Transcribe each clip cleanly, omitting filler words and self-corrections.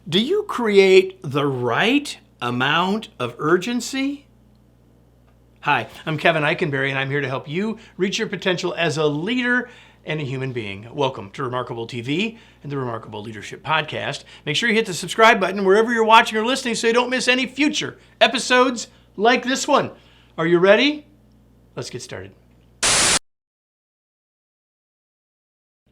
Do you create the right amount of urgency? Hi, I'm Kevin Eikenberry, and I'm here to help you reach your potential as a leader and a human being. Welcome to Remarkable TV and the Remarkable Leadership Podcast. Make sure you hit the subscribe button wherever you're watching or listening so you don't miss any future episodes like this one. Are you ready? Let's get started.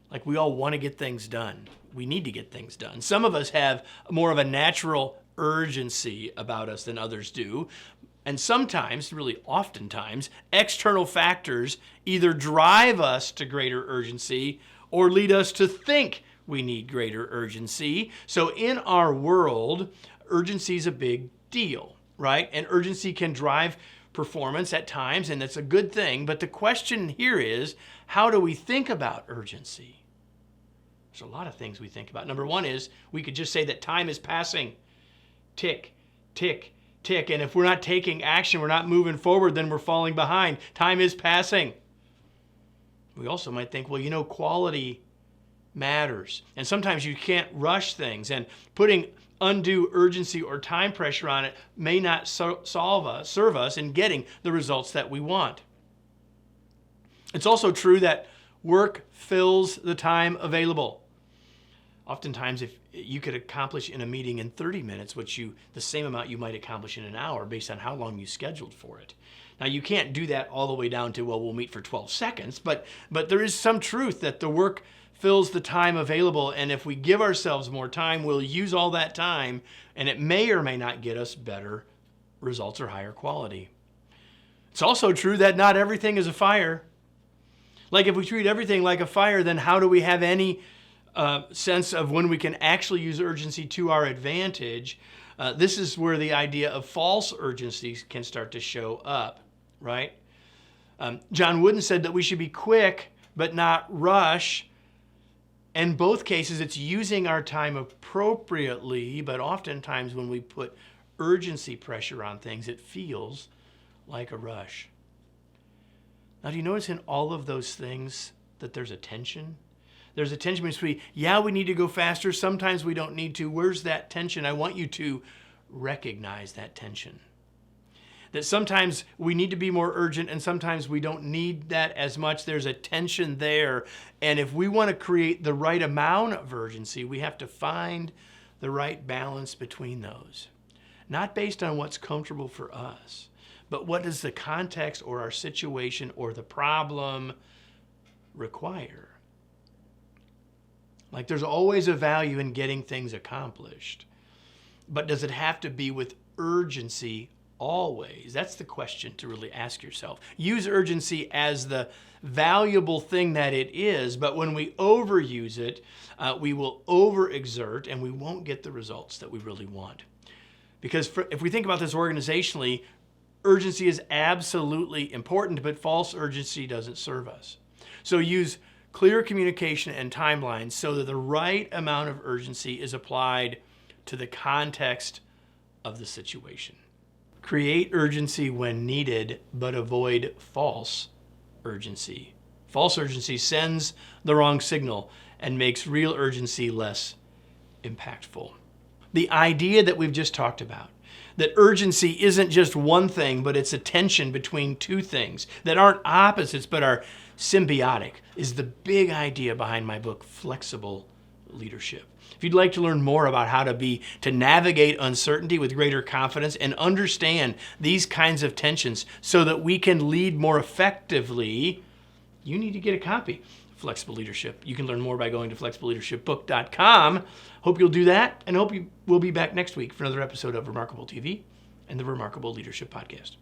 Like, we all want to get things done. We need to get things done. Some of us have more of a natural urgency about us than others do. And sometimes, really oftentimes, external factors either drive us to greater urgency or lead us to think we need greater urgency. So in our world, urgency is a big deal, right? And urgency can drive performance at times, and that's a good thing. But the question here is, how do we think about urgency? There's a lot of things we think about. Number one is we could just say that time is passing. Tick, tick, tick. And if we're not taking action, we're not moving forward, then we're falling behind. Time is passing. We also might think, well, quality matters. And sometimes you can't rush things. And putting undue urgency or time pressure on it may not serve us in getting the results that we want. It's also true that work fills the time available. Oftentimes, if you could accomplish in a meeting in 30 minutes, the same amount you might accomplish in an hour based on how long you scheduled for it. Now, you can't do that all the way down to, we'll meet for 12 seconds, but there is some truth that the work fills the time available, and if we give ourselves more time, we'll use all that time, and it may or may not get us better results or higher quality. It's also true that not everything is a fire. Like, if we treat everything like a fire, then how do we have any sense of when we can actually use urgency to our advantage? This is where the idea of false urgency can start to show up, right? John Wooden said that we should be quick but not rush. In both cases, it's using our time appropriately, but oftentimes when we put urgency pressure on things, it feels like a rush. Now, do you notice in all of those things that there's a tension? There's a tension between, we need to go faster. Sometimes we don't need to. Where's that tension? I want you to recognize that tension. That sometimes we need to be more urgent and sometimes we don't need that as much. There's a tension there. And if we want to create the right amount of urgency, we have to find the right balance between those. Not based on what's comfortable for us, but what does the context or our situation or the problem require? Like, there's always a value in getting things accomplished, but does it have to be with urgency always? That's the question to really ask yourself. Use urgency as the valuable thing that it is, but when we overuse it, we will overexert and we won't get the results that we really want. Because if we think about this organizationally, urgency is absolutely important, but false urgency doesn't serve us. So use clear communication and timelines so that the right amount of urgency is applied to the context of the situation. Create urgency when needed, but avoid false urgency. False urgency sends the wrong signal and makes real urgency less impactful. The idea that we've just talked about, that urgency isn't just one thing, but it's a tension between two things that aren't opposites, but are symbiotic, is the big idea behind my book, Flexible Leadership. If you'd like to learn more about how to navigate uncertainty with greater confidence and understand these kinds of tensions so that we can lead more effectively, you need to get a copy of Flexible Leadership. You can learn more by going to flexibleleadershipbook.com. Hope you'll do that, and hope you will be back next week for another episode of Remarkable TV and the Remarkable Leadership Podcast.